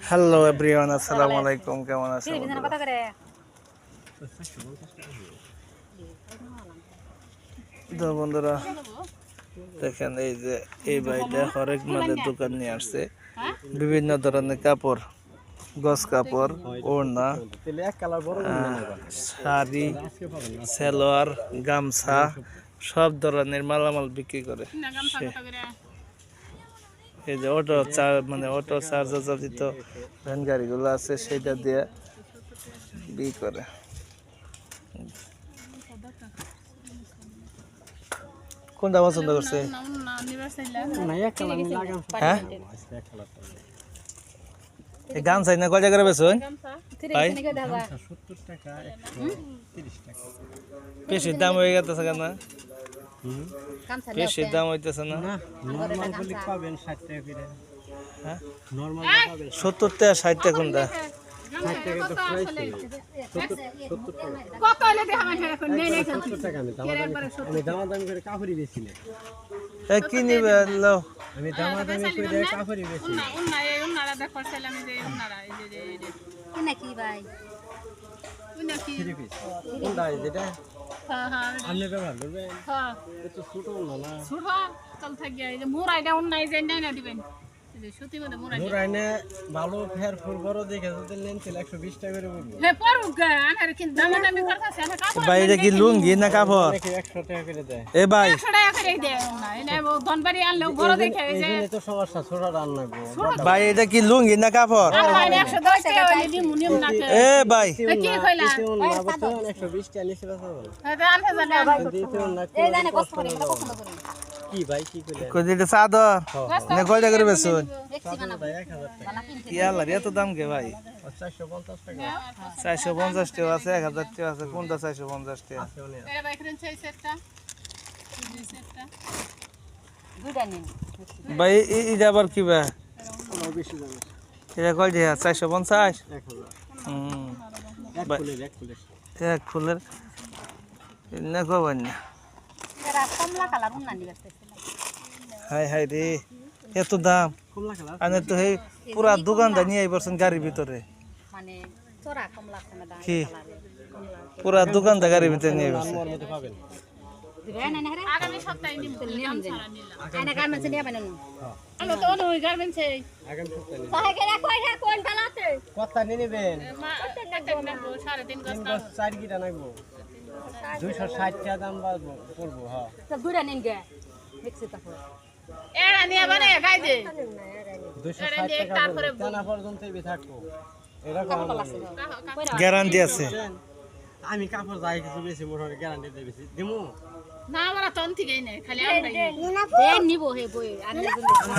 Hello everyone, আসসালামু আলাইকুম। কেমন আছেন তো বন্ধুরা? দেখেন এই যে এই ভাইটা হরেক মালের দোকান নিয়ে আসছে। বিভিন্ন ধরনের কাপড়, গস কাপড়, ওড়না, শাড়ি, সালোয়ার, গামছা, সব ধরনের মালামাল বিক্রি করে। এই যে অটো অটো চার্জার চালিত ভ্যান গাড়িগুলো আছে, সেটা দিয়ে বিক্রি করে। কোনটা পছন্দ করছে? হ্যাঁ, গান চাই না কয় টাকা বেচুন ভাই? বেশি দাম হয়ে গেছে কেন? বেশি দাম হইতেছে না? 70 টাকা 60 টাকা কোনটা? কি নিবে? আমি দামাদামি করে কাপড়ই বেশি ভালো ফের ফুল বড় দেখে নেন 120 টাকা করে ভাই। এটা কি লুঙ্গি না কাপড়? 100 টাকা করে দেয় এ ভাই। 100 টাকা করে দেয় না ধনবাড়ি আনলেও বড় দেখে এই তো সমস্যা ছোট রান্না গো ভাই। এটা কি লুঙ্গি না কাপড়? 110 টাকা হইলে দিমু নিম না এ ভাই। কি কইলা 120 টাকা নিছে বাবা। এটা আনতে জানা এই জানে কষ্ট করে এটা পছন্দ করি কি ভাই। কি কইলা কই দিতে চাদর না কয় টাকা করে বেচুন? ভাই 1000 টাকা। কি আল্লাহ এত দাম কে ভাই? 450 টাকা। 450 টাকা আছে, 1000 টাকা আছে। কোনটা 450 টাকা? এ ভাই এখানে সেই সেটটা দুই সেটটা দুইটা নিন ভাই। এটা আবার কি ভাই? কোনো বেশি দাম এটা কয় টাকা? 450 এক ফুলের না কবেন না। এরা কমলা কালার উন্না নিবেছেছিল। হাই হাই রে, এত দাম কমলা কালার আনে তো এই পুরা দোকানটা নিয়ে আইবছন গাড়ির ভিতরে। মানে চড়া কমলা কালার কি পুরা দোকানটা গাড়ির ভিতরে নিয়ে আইবছন। আমার মধ্যে পাবেন দিবেন না রে? আগামী সপ্তাহে নিম তো নিলাম ছাড়া নিলাম। আইনা গার্মেন্টস নিয়ে পাবেন না? হ্যাঁ তো ওই গার্মেন্টস এই আগামী সপ্তাহে নিলাম। তাহে করে কই হে কোন ডালাতে কত নিয়ে নেবেন? কত নেব? 3.5 গজ 4 কিটা নাগবো। 260 টাকা দাম পড়বো। হ্যাঁ তো দুইটা নিন গে মিক্সি তাকো এরা নিয়ে বানে গাই দে 260 টাকা করে জানা পর্যন্তই থাকবো। এরকম গ্যারান্টি আছে। আমি কাপড় যাই কিছু বেশি মোটামুটি গ্যারান্টি দিয়ে বেশি দিমু না। আমরা তন থেকেই নেই খালি আমরাই দেন নিব হে বই আনলে।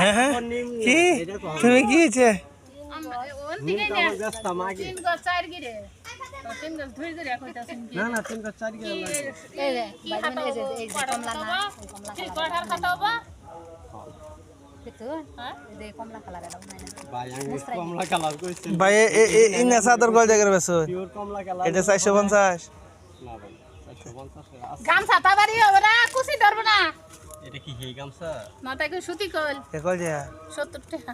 হ্যাঁ হ্যাঁ কি তুমি কি আছে ওন থেকে নে ব্যস্তা মাগি 3 গজ 4 গিরে 3 গজ ধুই করে কইতাছেন কি? না না 3 গজ 4 গিরে লাগে এই রে বাইরে এই যে কমলা না কমলা কি কঠার খাতাবা দেখো। হ্যাঁ এই কমলা কালার এটা নাই না ভাই। আমি কমলা কালার কইছি ভাই। এই না সাদর কয় টাকা বেচো? পিওর কমলা কালার এটা 450 না ভাই 450 আছে। গামছা তাবারি হবে না কুছি ধরব না। এটা কি হে গামছা না তাই কই সুতি কল এ কয় টাকা? 70 টাকা।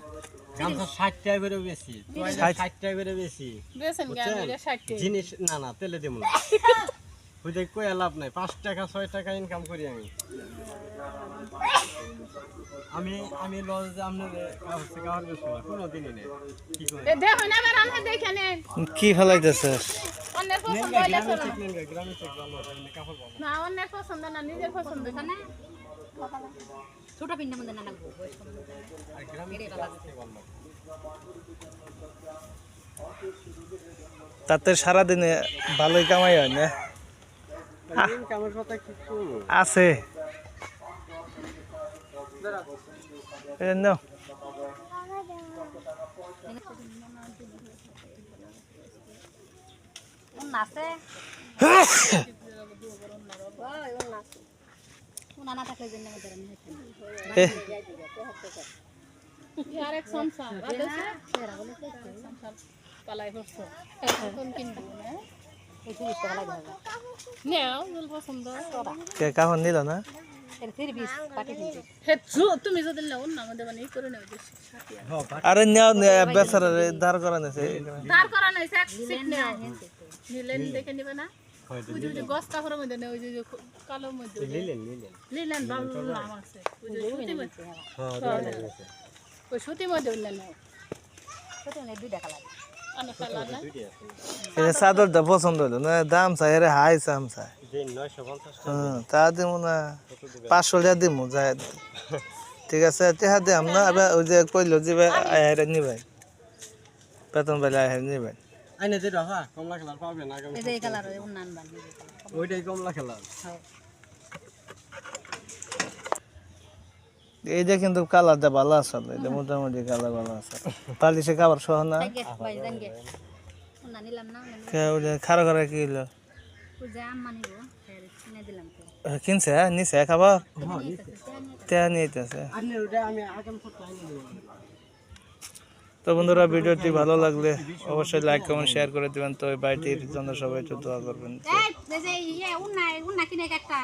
গামছা 60 টাকা করে বেশি 60 টাকা করে বেশি বেচেন গাম এটা 60 টাকা জিনিস না না তেলে দেব না বুঝে কই লাভ নাই। 5 টাকা 6 টাকা ইনকাম করি আমি লজ যে আপনার কাছে কার বেশি না কোনো দিনই নেই। কি করে এ দেখো না আমার আনতে দেখে নেন কি ফলাইতেছে অন্যের পছন্দ হইলে গ্রামে থেকে ভালো কাপড় পাবো না। অন্যের পছন্দ না নিজের পছন্দ না। ছোট পিন্ডা মধ্যে না লাগবো আর গ্রামে থেকে ভালো। তাতে সারা দিনে ভালোই কামাই হয় না? ইনকামের কথা কিছু আছে No. Nace. Una nata que viene de यार एक संसार आदेश है palai hosto kon kindu na কে কাপড় নিল না আরে নেও বেচারা দাঁড় করা নিছে চাদরটা পছন্দ হলো না দাম চাই আরে হাই দাম চাই তা দিব না 500 টাকা দিব যাই ঠিক আছে টেহা দিলাম না আবার ওই যে কইলো যে আইহারে নিবেন বেতন বেলা আইহারে নিবেন আইনে দে রাখা কমলা কালার পাবেন না এই কালার ওই উন্নয়ন বানবি ওইটাই কমলা কালার এই যে কিন্তু কালারটা ভালো আছে এটা মোটামুটি কালার ভালো আছে পালিশে কাবার সহ না ভাই জানগে উন্নয়ন নিলাম না খারা খারা কি হলো পূজা আম্মা নিব কিনে দিলাম তো কিনছে নিছে খাবার তে নিতেছে আইনে ওটা আমি আগাম ফটো আইনে দেব তো বন্ধুরা ভিডিওটি ভালো লাগলে অবশ্যই লাইক কমেন্ট শেয়ার করে দিবেন তো এই বাইটির জন্য সবাই একটু দোয়া করবেন এই যে উন্নয়ন কিনে একটা